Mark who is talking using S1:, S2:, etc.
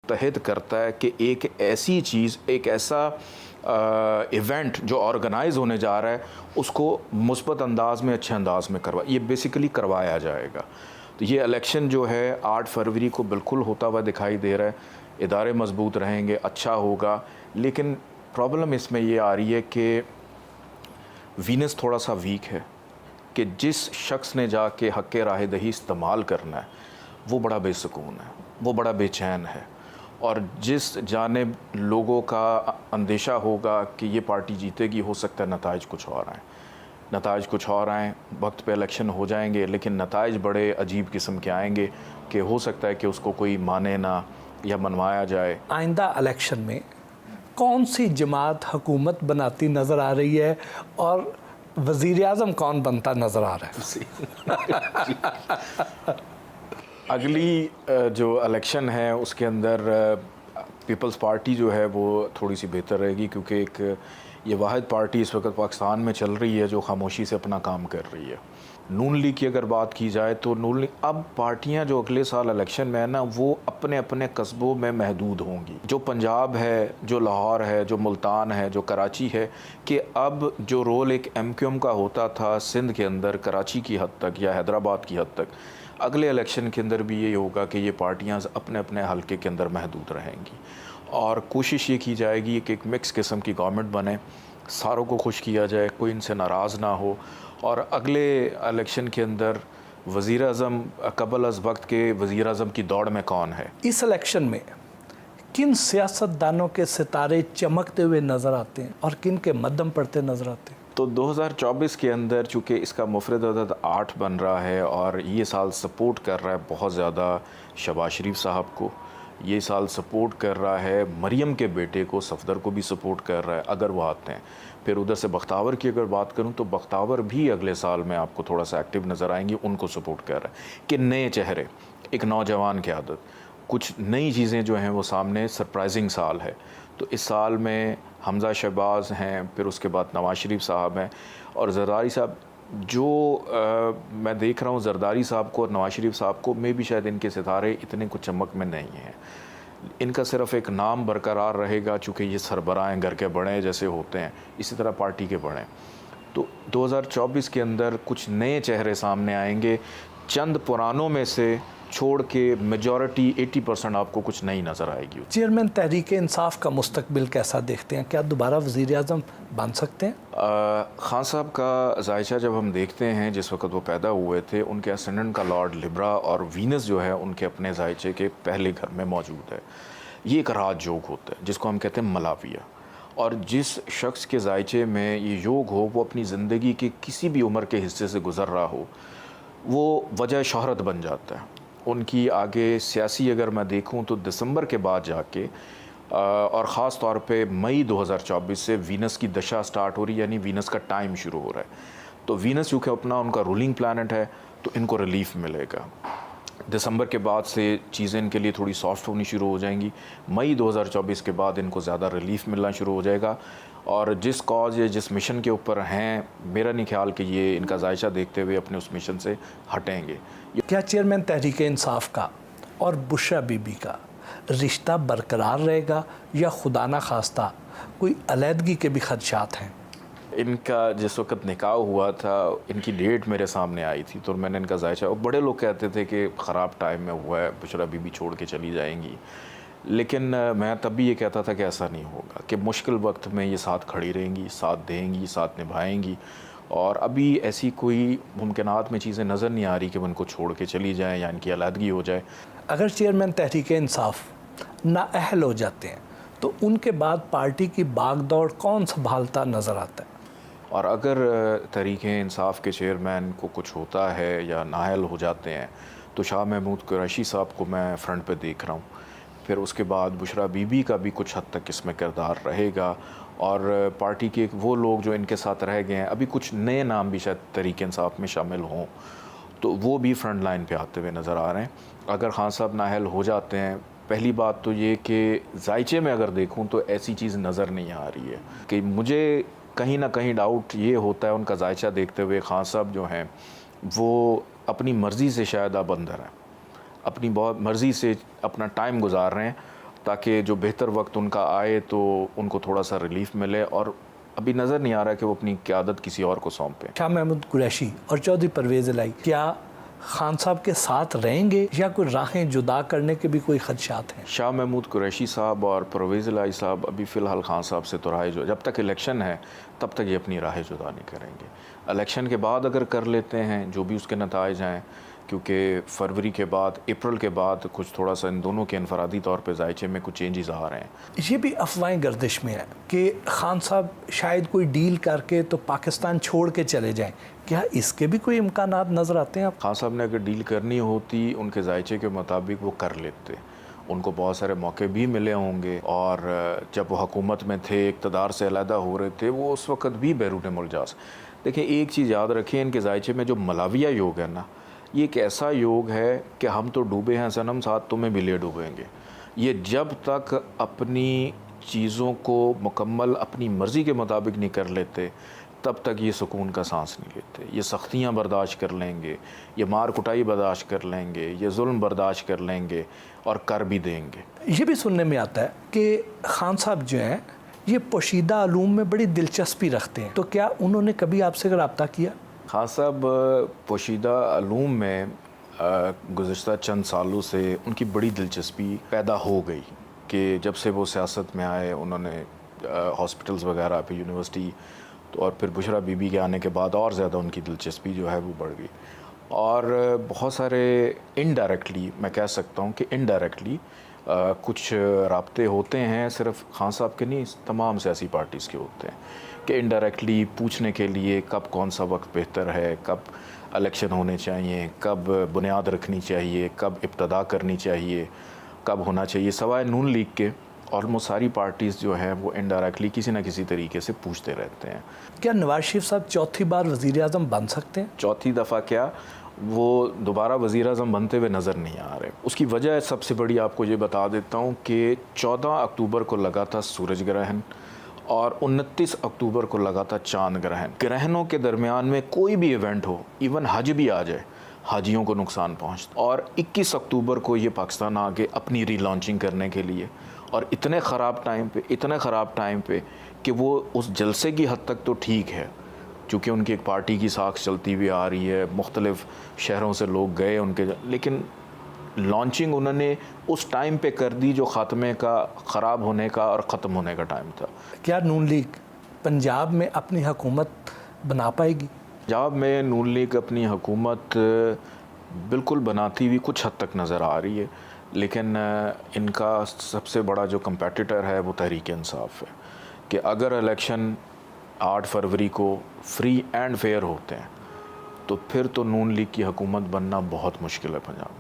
S1: तहत करता है कि एक ऐसी चीज़, एक ऐसा इवेंट जो ऑर्गेनाइज होने जा रहा है उसको मुस्बत अंदाज में, अच्छे अंदाज में ये बेसिकली करवाया जाएगा। तो ये इलेक्शन जो है 8 फरवरी को बिल्कुल होता हुआ दिखाई दे रहा है। इदारे मजबूत रहेंगे, अच्छा होगा। लेकिन प्रॉब्लम इसमें ये आ रही है कि वीनस थोड़ा सा वीक है कि जिस शख्स ने जाके हक़ राह दही इस्तेमाल करना है वो बड़ा बेसुकून है, वो बड़ा बेचैन है। और जिस जानिब लोगों का अंदेशा होगा कि ये पार्टी जीतेगी, हो सकता है नताइज कुछ और आएँ, नताइज कुछ और आएँ। वक्त पे इलेक्शन हो जाएंगे लेकिन नताइज बड़े अजीब किस्म के आएंगे कि हो सकता है कि उसको कोई माने ना या मनवाया जाए।
S2: आइंदा इलेक्शन में कौन सी जमात हुकूमत बनाती नज़र आ रही है और वज़ीर-ए-आज़म कौन बनता नज़र आ रहा है?
S1: अगली जो इलेक्शन है उसके अंदर पीपल्स पार्टी जो है वो थोड़ी सी बेहतर रहेगी, क्योंकि एक ये वाहिद पार्टी इस वक्त पाकिस्तान में चल रही है जो खामोशी से अपना काम कर रही है। नून लीग की अगर बात की जाए तो नून लीग, अब पार्टियां जो अगले साल इलेक्शन में है ना, वो अपने अपने कस्बों में महदूद होंगी। जो पंजाब है, जो लाहौर है, जो मुल्तान है, जो कराची है, कि अब जो रोल एक MQM का होता था सिंध के अंदर कराची की हद तक या हैदराबाद की हद तक, अगले इलेक्शन के अंदर भी यही होगा कि ये पार्टियां अपने अपने हलके के अंदर महदूद रहेंगी। और कोशिश ये की जाएगी कि एक मिक्स किस्म की गवर्नमेंट बने, सारों को खुश किया जाए, कोई इनसे नाराज़ ना हो। और अगले इलेक्शन के अंदर वज़ीर-ए-आज़म कबल अज़ वक्त के वज़ीर-ए-आज़म की दौड़ में कौन है?
S2: इस इलेक्शन में किन सियासतदानों के सितारे चमकते हुए नज़र आते हैं और किन के मद्धम पड़ते नज़र आते हैं?
S1: तो 2024 के अंदर चूँकि इसका मुफरद अदद 8 बन रहा है और ये साल सपोर्ट कर रहा है बहुत ज़्यादा शहबाज शरीफ साहब को, ये साल सपोर्ट कर रहा है मरियम के बेटे को, सफदर को भी सपोर्ट कर रहा है अगर वो आते हैं। फिर उधर से बख्तावर की अगर बात करूं तो बख्तावर भी अगले साल में आपको थोड़ा सा एक्टिव नज़र आएंगे, उनको सपोर्ट कर रहा है कि नए चेहरे, एक नौजवान की आदत, कुछ नई चीज़ें जो हैं वो सामने, सरप्राइजिंग साल है। तो इस साल में हमज़ा शहबाज हैं, फिर उसके बाद नवाज़ शरीफ साहब हैं और जरदारी साहब, जो मैं देख रहा हूँ जरदारी साहब को और नवाज़ शरीफ साहब को, में भी शायद इनके सितारे इतने कुछ चमक में नहीं हैं। इनका सिर्फ एक नाम बरकरार रहेगा, चूँकि ये सरबराह घर के बड़े जैसे होते हैं, इसी तरह पार्टी के बड़े। तो 2024 के अंदर कुछ नए चेहरे सामने आएंगे, चंद पुरानों में से छोड़ के मेजॉरिटी 80% आपको कुछ नई नज़र आएगी।
S2: चेयरमैन तहरीक इंसाफ का मुस्तकबिल कैसा देखते हैं? क्या दोबारा वज़ीर-ए-आज़म बन सकते हैं?
S1: खान साहब का जायचा जब हम देखते हैं, जिस वक्त वो पैदा हुए थे, उनके असेंडेंट का लॉर्ड लिब्रा और वीनस जो है उनके अपने जायचे के पहले घर में मौजूद है। ये एक राज योग होता है जिसको हम कहते हैं मलाविया, और जिस शख्स के जायचे में ये योग हो वो अपनी ज़िंदगी के किसी भी उम्र के हिस्से से गुज़र रहा हो, वो वजह शोहरत बन जाता है। उनकी आगे सियासी अगर मैं देखूं तो दिसंबर के बाद जाके और ख़ास तौर पे मई 2024 से वीनस की दशा स्टार्ट हो रही है, यानी वीनस का टाइम शुरू हो रहा है। तो वीनस चूँकि अपना उनका रूलिंग प्लैनेट है तो इनको रिलीफ मिलेगा। दिसंबर के बाद से चीज़ें इनके लिए थोड़ी सॉफ्ट होनी शुरू हो जाएंगी। मई 2024 के बाद इनको ज़्यादा रिलीफ मिलना शुरू हो जाएगा। और जिस कॉज या जिस मिशन के ऊपर हैं, मेरा नहीं ख्याल कि ये इनका जायचा देखते हुए अपने उस मिशन से हटेंगे।
S2: क्या चेयरमैन तहरीक इंसाफ का और बुशरा बीबी का रिश्ता बरकरार रहेगा या खुदा ना खास्ता कोई अलहदगी के भी खदशात हैं?
S1: इनका जिस वक्त निकाह हुआ था, इनकी डेट मेरे सामने आई थी तो मैंने इनका जायचा, और बड़े लोग कहते थे कि ख़राब टाइम में हुआ है, बुशरा बीबी छोड़ के चली जाएंगी, लेकिन मैं तब भी ये कहता था कि ऐसा नहीं होगा, कि मुश्किल वक्त में ये साथ खड़ी रहेंगी, साथ देंगी, साथ निभाएंगी। और अभी ऐसी कोई मुमकिनात में चीज़ें नज़र नहीं आ रही कि वो इनको छोड़ के चली जाएँ या इनकी अलहदगी हो जाए।
S2: अगर चेयरमैन तहरीक इंसाफ नाअहल हो जाते हैं तो उनके बाद पार्टी की बागदौड़ कौन संभालता नज़र आता है?
S1: और अगर तहरीक इंसाफ के चेयरमैन को कुछ होता है या नाअहल हो जाते हैं तो शाह महमूद कुरैशी साहब को मैं फ्रंट पे देख रहा हूँ। फिर उसके बाद बुशरा बीबी का भी कुछ हद तक इसमें किरदार रहेगा, और पार्टी के वो लोग जो इनके साथ रह गए हैं, अभी कुछ नए नाम भी शायद तहरीक इंसाफ में शामिल हों, तो वो भी फ्रंट लाइन पे आते हुए नज़र आ रहे हैं। अगर खान साहब नाअहल हो जाते हैं, पहली बात तो ये कि जायचे में अगर देखूं तो ऐसी चीज़ नज़र नहीं आ रही है, कि मुझे कहीं ना कहीं डाउट ये होता है उनका जायचा देखते हुए, खान साहब जो हैं वो अपनी मर्ज़ी से शायद अब अंदर हैं, अपनी बहुत मर्ज़ी से अपना टाइम गुजार रहे हैं, ताकि जो बेहतर वक्त उनका आए तो उनको थोड़ा सा रिलीफ मिले, और अभी नज़र नहीं आ रहा कि वो अपनी क़यादत किसी और को सौंपें।
S2: शाह महमूद कुरैशी और चौधरी परवेज़ इलाही क्या खान साहब के साथ रहेंगे या कोई राहें जुदा करने के भी कोई खदशात हैं?
S1: शाह महमूद कुरैशी साहब और परवेज़ इलाही साहब अभी फ़िलहाल खान साहब से तो राह जो, जब तक इलेक्शन है तब तक ये अपनी राह जुदा नहीं करेंगे। इलेक्शन के बाद अगर कर लेते हैं, जो भी उसके नताइज हैं, क्योंकि फरवरी के बाद, अप्रैल के बाद कुछ थोड़ा सा इन दोनों के इनफरादी तौर पे जायचे में कुछ चेंजेस आ रहे हैं।
S2: ये भी अफवाहें गर्दिश में है कि खान साहब शायद कोई डील करके तो पाकिस्तान छोड़ के चले जाएं। क्या इसके भी कोई इम्कानात नज़र आते हैं आप?
S1: खान साहब ने अगर डील करनी होती उनके जायचे के मुताबिक वो कर लेते। उनको बहुत सारे मौके भी मिले होंगे, और जब वो हुकूमत में थे, इक़्तिदार से अलहदा हो रहे थे, वो उस वक़्त भी बैरून मुल्क जा सकते। देखिए, एक चीज़ याद रखें, इनके जायचे में जो मलाविया योग है ना, ये एक ऐसा योग है कि हम तो डूबे हैं सनम, साथ तुम्हें भी ले डूबेंगे। ये जब तक अपनी चीज़ों को मुकम्मल अपनी मर्ज़ी के मुताबिक नहीं कर लेते, तब तक ये सुकून का सांस नहीं लेते। ये सख्तियाँ बर्दाश्त कर लेंगे, ये मार कुटाई बर्दाश्त कर लेंगे, ये जुल्म बर्दाश्त कर लेंगे, और कर भी देंगे।
S2: ये भी सुनने में आता है कि खान साहब जो हैं ये पोशीदा अलूम में बड़ी दिलचस्पी रखते हैं, तो क्या उन्होंने कभी आपसे रब्ता किया?
S1: खान साहब पोशीदा अलूम में गुज़िश्ता चंद सालों से उनकी बड़ी दिलचस्पी पैदा हो गई कि जब से वो सियासत में आए, उन्होंने हॉस्पिटल्स वगैरह पे, यूनिवर्सिटी, तो और फिर बुशरा बीबी के आने के बाद और ज़्यादा उनकी दिलचस्पी जो है वो बढ़ गई। और बहुत सारे इनडायरेक्टली, मैं कह सकता हूँ कि इनडायरेक्टली कुछ राब्ते होते हैं, सिर्फ खान साहब के नहीं, तमाम सियासी पार्टीज़ के होते हैं, कि इनडायरेक्टली पूछने के लिए कब कौन सा वक्त बेहतर है, कब इलेक्शन होने चाहिए, कब बुनियाद रखनी चाहिए, कब इब्तदा करनी चाहिए, कब होना चाहिए। सवाए नून लीग के ऑलमोस्ट सारी पार्टीज़ जो हैं वो इनडायरेक्टली किसी न किसी तरीके से पूछते रहते हैं।
S2: क्या नवाज शरीफ साहब चौथी बार वज़ीर आज़म बन सकते हैं?
S1: चौथी दफ़ा क्या, वो दोबारा वज़ीर आज़म बनते हुए नज़र नहीं आ रहे। उसकी वजह सबसे बड़ी आपको ये बता देता हूँ कि 14 अक्टूबर को लगा था सूरज ग्रहण, और 29 अक्टूबर को लगा था चांद ग्रहण। ग्रहणों के दरमियान में कोई भी इवेंट हो, इवन हज भी आ जाए, हाजियों को नुकसान पहुँचता। और 21 अक्टूबर को ये पाकिस्तान आगे अपनी रीलॉन्चिंग करने के लिए, और इतने ख़राब टाइम पे कि वो उस जलसे की हद तक तो ठीक है, चूँकि उनकी एक पार्टी की साख चलती हुई आ रही है, मुख्तलिफ़ शहरों से लोग गए उनके, लेकिन लॉन्चिंग उन्होंने उस टाइम पे कर दी जो ख़ात्मे का, ख़राब होने का और ख़त्म होने का टाइम था।
S2: क्या नून लीग पंजाब में अपनी हुकूमत बना पाएगी?
S1: पंजाब में नून लीग अपनी हुकूमत बिल्कुल बनाती हुई कुछ हद तक नज़र आ रही है, लेकिन इनका सबसे बड़ा जो कंपेटिटर है वो तहरीक इंसाफ है, कि अगर इलेक्शन 8 फरवरी को फ्री एंड फेयर होते हैं तो फिर तो नून लीग की हुकूमत बनना बहुत मुश्किल है पंजाब।